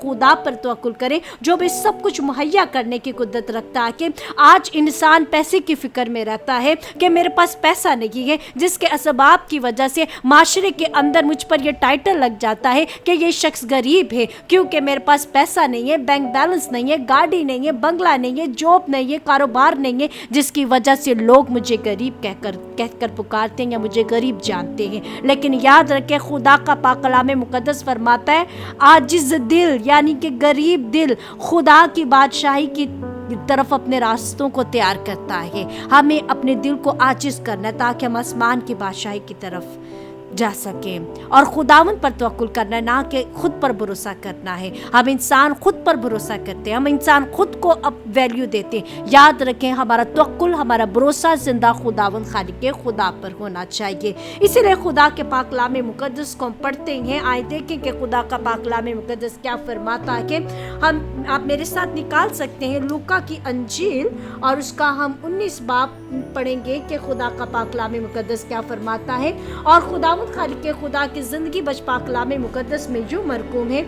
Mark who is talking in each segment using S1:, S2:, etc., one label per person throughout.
S1: خدا پر توکل کریں جو بھی سب کچھ مہیا کرنے کی قدرت رکھتا ہے. کہ آج انسان پیسے کی فکر میں رہتا ہے کہ میرے پاس پیسہ نہیں ہے، جس کے اسباب کی وجہ سے معاشرے کے اندر مجھ پر یہ ٹائٹل لگ جاتا ہے کہ یہ شخص غریب ہے، کیونکہ میرے پاس پیسہ نہیں ہے، بینک بیلنس نہیں ہے، گاڑی نہیں ہے، بنگلہ نہیں ہے، جاب نہیں ہے، کاروبار نہیں ہے، جس کی وجہ سے لوگ مجھے غریب کہہ کر پکارتے ہیں یا مجھے غریب جانتے ہیں. لیکن یاد رکھیں خدا کا پاک کلام مقدس فرماتا ہے عاجز دل یعنی کہ غریب دل خدا کی بادشاہی کی طرف اپنے راستوں کو تیار کرتا ہے. ہمیں اپنے دل کو عاجز کرنا ہے تاکہ ہم آسمان کی بادشاہی کی طرف جا سکیں اور خداوند پر توکل کرنا ہے، نہ کہ خود پر بھروسہ کرنا ہے. ہم انسان خود پر بھروسہ کرتے ہیں، ہم انسان خود کو اب ویلیو دیتے ہیں. یاد رکھیں ہمارا توکل، ہمارا بھروسہ زندہ خداوند خالق خدا پر ہونا چاہیے. اسی لیے خدا کے پاک کلام مقدس کو ہم پڑھتے ہیں. آئے دیکھیں کہ خدا کا پاک کلام مقدس کیا فرماتا ہے. کہ آپ میرے ساتھ نکال سکتے ہیں لوکا کی انجیل اور اس کا ہم 19 باب پڑھیں گے کہ خدا کا پاک کلام مقدس کیا فرماتا ہے. اور خداوند خالق خدا کی زندگی بچ پاک کلام مقدس میں جو مرقوم ہے،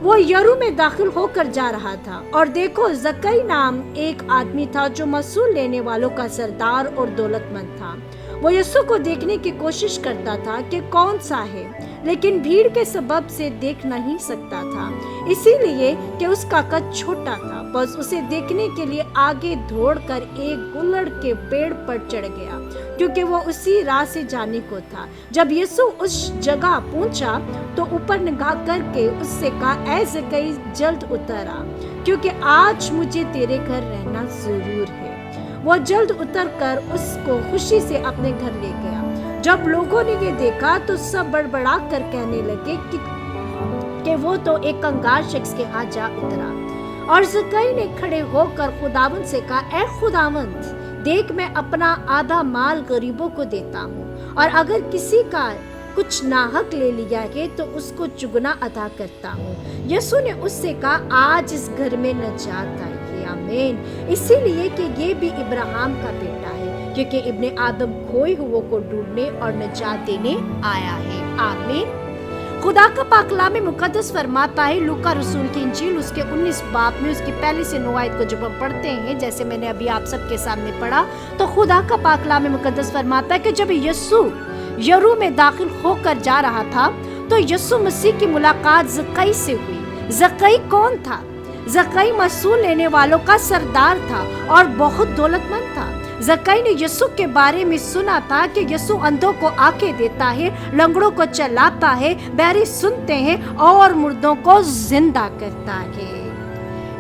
S1: وہ یرو میں داخل ہو کر جا رہا تھا اور دیکھو زکئی نام ایک آدمی تھا جو محصول لینے والوں کا سردار اور دولت مند تھا. وہ یسوع کو دیکھنے کی کوشش کرتا تھا کہ کون سا ہے، لیکن بھیڑ کے سبب سے دیکھ نہیں سکتا تھا، اسی لیے کہ اس کا قد چھوٹا تھا. بس اسے دیکھنے کے لیے آگے دوڑ کر ایک گلڑ کے پیڑ پر چڑھ گیا کیونکہ وہ اسی راہ سے جانے کو تھا. جب یسوع اس جگہ پہنچا تو اوپر نگاہ کر کے اس سے کہا اے زکئی جلد اتر آ، کیونکہ آج مجھے تیرے گھر رہنا ضرور ہے. وہ جلد اتر کر اس کو خوشی سے اپنے گھر لے گیا. جب لوگوں نے یہ دیکھا تو سب بڑبڑا کر کہنے لگے کہ وہ تو ایک کنگال شخص کے ہاں جا اترا. اور زکئی نے کھڑے ہو کر خداوند سے کہا اے خداوند دیکھ میں اپنا آدھا مال غریبوں کو دیتا ہوں، اور اگر کسی کا کچھ ناحق لے لیا ہے تو اس کو چگنا ادا کرتا ہوں. یسوع نے اس سے کہا آج اس گھر میں نجات آئی ہے. آمین. اسی لیے کہ یہ بھی ابراہیم کا بیٹا ہے، کیونکہ ابن آدم کھوئے ہوئے کو ڈھونڈنے اور نجات دینے آیا ہے. آمین. خدا کا پاک کلام مقدس فرماتا ہے لوکا رسول کی انجیل اس کے 19 باب میں اس کی پہلی سے 9 آیت کو جب ہم پڑھتے ہیں جیسے میں نے ابھی آپ سب کے سامنے پڑھا، تو خدا کا پاک کلام مقدس فرماتا ہے کہ جب یسوع یرو میں داخل ہو کر جا رہا تھا تو یسوع مسیح کی ملاقات زکئی سے ہوئی. زکئی کون تھا؟ زکئی محصول لینے والوں کا سردار تھا اور بہت دولت مند تھا. زکئی نے یسوع کے بارے میں سنا تھا کہ یسوع اندھوں کو آنکھیں دیتا ہے، لنگڑوں کو چلاتا ہے، بہرے سنتے ہیں اور مردوں کو زندہ کرتا ہے.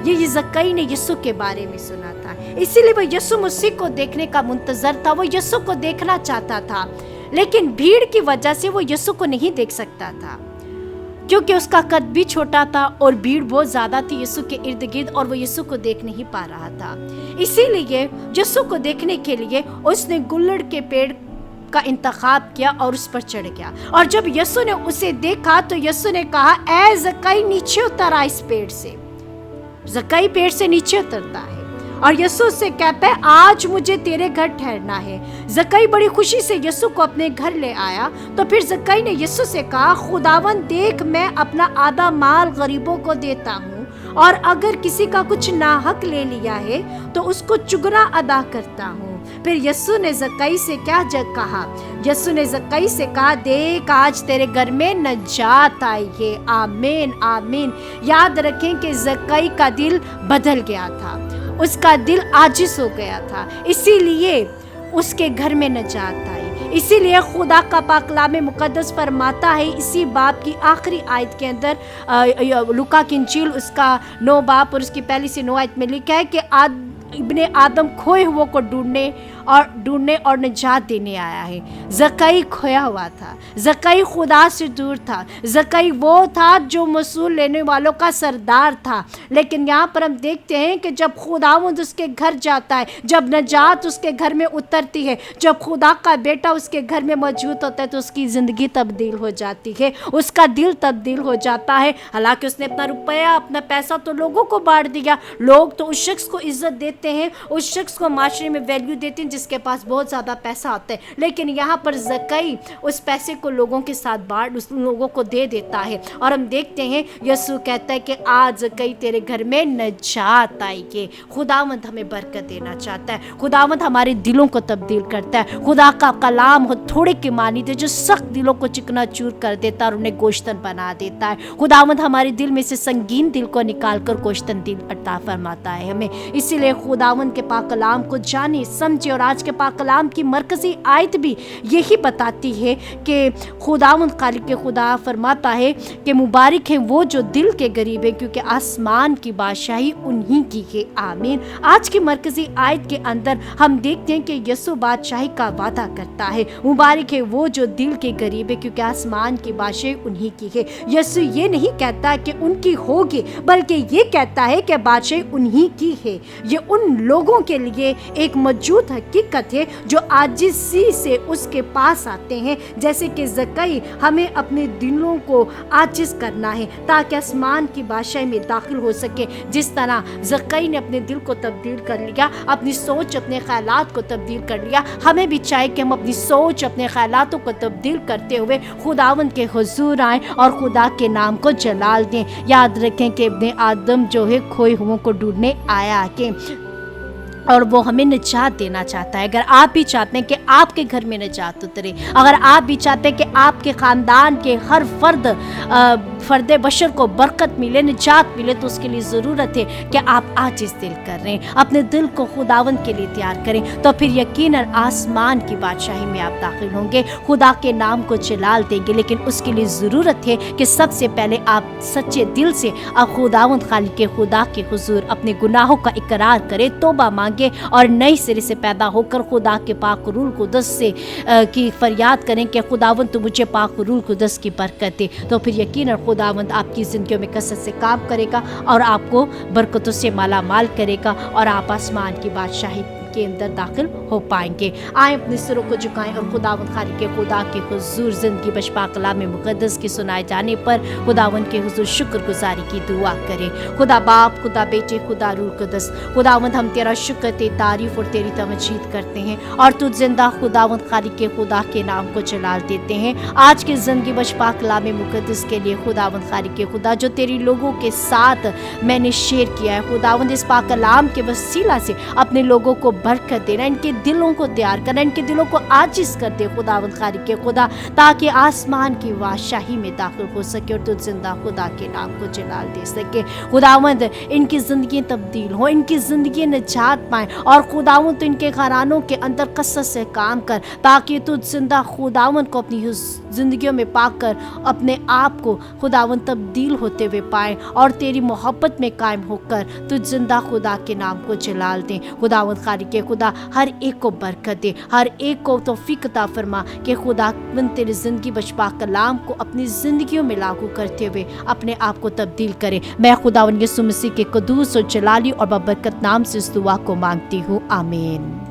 S1: یہ زکئی نے یسوع کے بارے میں سنا تھا، اسی لیے وہ یسوع مسیح کو دیکھنے کا منتظر تھا. وہ یسوع کو دیکھنا چاہتا تھا، لیکن بھیڑ کی وجہ سے وہ یسوع کو نہیں دیکھ سکتا تھا کیونکہ اس کا قد بھی چھوٹا تھا اور بھیڑ بہت زیادہ تھی یسوع کے ارد گرد، اور وہ یسوع کو دیکھ نہیں پا رہا تھا. اسی لیے یسوع کو دیکھنے کے لیے اس نے گلڑ کے پیڑ کا انتخاب کیا اور اس پر چڑھ گیا. اور جب یسوع نے اسے دیکھا تو یسوع نے کہا اے زکئی نیچے اتر آ اس پیڑ سے. زکئی پیڑ سے نیچے اترتا ہے اور یسوع سے کہتا ہے آج مجھے تیرے گھر ٹھہرنا ہے. زکئی بڑی خوشی سے یسوع کو اپنے گھر لے آیا. تو پھر زکئی نے یسوع سے کہا خداوند دیکھ میں اپنا آدھا مال غریبوں کو دیتا ہوں، اور اگر کسی کا کچھ ناحق لے لیا ہے تو اس کو چگنا ادا کرتا ہوں. پھر یسوع نے زکئی سے کیا کہا؟ یسوع نے زکئی سے کہا دیکھ آج تیرے گھر میں نجات آئی ہے. آمین آمین. یاد رکھیں کہ زکئی کا دل بدل گیا تھا، اس کا دل عاجز ہو گیا تھا، اسی لیے اس کے گھر میں نجات آئی. اسی لیے خدا کا پاک کلام مقدس فرماتا ہے اسی باب کی آخری آیت کے اندر، لوکا کی انجیل اس کا 9 باب اور اس کی پہلی سے 9 آیت میں لکھا ہے کہ ابن آدم کھوئے ہوئے کو ڈھونڈنے اور نجات دینے آیا ہے. زکئی کھویا ہوا تھا، زکئی خدا سے دور تھا، زکئی وہ تھا جو محصول لینے والوں کا سردار تھا. لیکن یہاں پر ہم دیکھتے ہیں کہ جب خداوند اس کے گھر جاتا ہے، جب نجات اس کے گھر میں اترتی ہے، جب خدا کا بیٹا اس کے گھر میں موجود ہوتا ہے تو اس کی زندگی تبدیل ہو جاتی ہے، اس کا دل تبدیل ہو جاتا ہے. حالانکہ اس نے اپنا روپیہ اپنا پیسہ تو لوگوں کو بانٹ دیا، لوگ تو اس شخص کو عزت دیتے ہیں، اس شخص کو معاشرے میں ویلیو دیتے ہیں جس کے پاس بہت زیادہ پیسہ ہوتا ہے، لیکن یہاں پر زکئی اس پیسے کو لوگوں کے ساتھ بانٹ اس لوگوں کو دے دیتا ہے، اور ہم دیکھتے ہیں یسوع کہتا ہے کہ آج زکئی تیرے گھر میں نجات آئی ہے۔ خداوند ہمیں برکت دینا چاہتا ہے، خداوند ہمارے دلوں کو تبدیل کرتا ہے۔ خدا کا کلام تھوڑے کے مانی دے جو سخت دلوں کو چکنا چور کر دیتا اور انہیں گوشتن بنا دیتا ہے۔ خداوند ہمارے دل میں سے سنگین دل کو نکال کر گوشتن دل عطا فرماتا ہے ہمیں۔ اسی لیے خداوند کے پاک کلام کو جانے سمجھے، اور آج کے پاک کلام کی مرکزی آیت بھی یہی بتاتی ہے کہ خداوند خالق خدا فرماتا ہے کہ مبارک ہیں وہ جو دل کے غریب ہیں، کیونکہ آسمان کی بادشاہی انہی کی ہے۔ آمین۔ آج کی مرکزی آیت کے اندر ہم دیکھتے ہیں کہ یسوع بادشاہی کا وعدہ کرتا ہے۔ مبارک ہے وہ جو دل کے غریب ہے، کیونکہ آسمان کی بادشاہی انہی کی ہے۔ یسوع یہ نہیں کہتا کہ ان کی ہوگی، بلکہ یہ کہتا ہے کہ بادشاہی انہی کی ہے۔ یہ ان لوگوں کے لیے ایک موجود حقیقت ہے جو عاجزی سے اس کے پاس آتے ہیں، جیسے کہ زکئی ہمیں اپنے دلوں کو عاجز کرنا ہے تاکہ آسمان کی بادشاہی میں داخل ہو سکے۔ جس طرح زکئی نے اپنے دل کو تبدیل کر لیا، اپنی سوچ اپنے خیالات کو تبدیل کر لیا، ہمیں بھی چاہے کہ ہم اپنی سوچ اپنے خیالاتوں کو تبدیل کرتے ہوئے خداوند کے حضور آئیں اور خدا کے نام کو جلال دیں۔ یاد رکھیں کہ ابن آدم جو ہے کھوئے ہوئوں کو ڈھونڈنے آیا کہ اور وہ ہمیں نجات دینا چاہتا ہے۔ اگر آپ بھی چاہتے ہیں کہ آپ کے گھر میں نجات اترے، اگر آپ بھی چاہتے ہیں کہ آپ کے خاندان کے ہر فرد بشر کو برکت ملے، نجات ملے، تو اس کے لیے ضرورت ہے کہ آپ عاجز دل کر رہے ہیں، اپنے دل کو خداوند کے لیے تیار کریں، تو پھر یقیناً آسمان کی بادشاہی میں آپ داخل ہوں گے، خدا کے نام کو جلال دیں گے۔ لیکن اس کے لیے ضرورت ہے کہ سب سے پہلے آپ سچے دل سے آپ خداوند خالق خدا کے حضور اپنے گناہوں کا اقرار کریں، توبہ مانگے اور نئے سرے سے پیدا ہو کر خدا کے پاک روح القدس سے کی فریاد کریں کہ خداوند تو مجھے پاک روح القدس کی برکت دے، تو پھر یقیناً خداوند آپ کی زندگیوں میں کثرت سے کام کرے گا اور آپ کو برکتوں سے مالا مال کرے گا، اور آپ آسمان کی بادشاہی کے اندر داخل ہو پائیں گے۔ آئیں اپنے سروں کو جھکائیں اور خداوند خالق خدا کے حضور زندگی بخش پاک کلام مقدس کے سنائے جانے پر خداوند کے حضور شکر گزاری کی دعا کریں۔ خدا باپ، خدا بیٹے، خدا روح القدس، خداوند ہم تیرا شکر، تیری تعریف اور تیری تمجید کرتے ہیں، اور تو زندہ خداوند خالق خدا کے نام کو جلال دیتے ہیں۔ آج کے زندگی بخش پاک کلام مقدس کے لیے خداوند خالق خدا جو تیری لوگوں کے ساتھ میں نے شیئر کیا ہے، خداوند اس پاک کلام کے وسیلہ سے اپنے لوگوں کو برکت دینا، ان کے دلوں کو تیار کرنا، ان کے دلوں کو عاجز کر دے خداوند خالق خدا، تاکہ آسمان کی بادشاہی میں داخل ہو سکے اور تو زندہ خدا کے نام کو جلال دے سکے۔ خداوند ان کی زندگی تبدیل ہو، ان کی زندگی نجات پائیں، اور خداوند تو ان کے گھرانوں کے اندر کثرت سے کام کر، تاکہ تو زندہ خداوند کو اپنی زندگیوں میں پا کر اپنے آپ کو خداوند تبدیل ہوتے ہوئے پائیں، اور تیری محبت میں قائم ہو کر تو زندہ خدا کے نام کو جلال دیں۔ خداوند خالق خدا ہر ایک کو برکت دے، ہر ایک کو توفیق عطا فرما کہ خداوند تیری زندگی بخش پاک کلام کو اپنی زندگیوں میں لاگو کرتے ہوئے اپنے آپ کو تبدیل کرے۔ میں خداوند یسوع مسیح کے قدوس اور جلالی اور بابرکت نام سے اس دعا کو مانگتی ہوں، آمین۔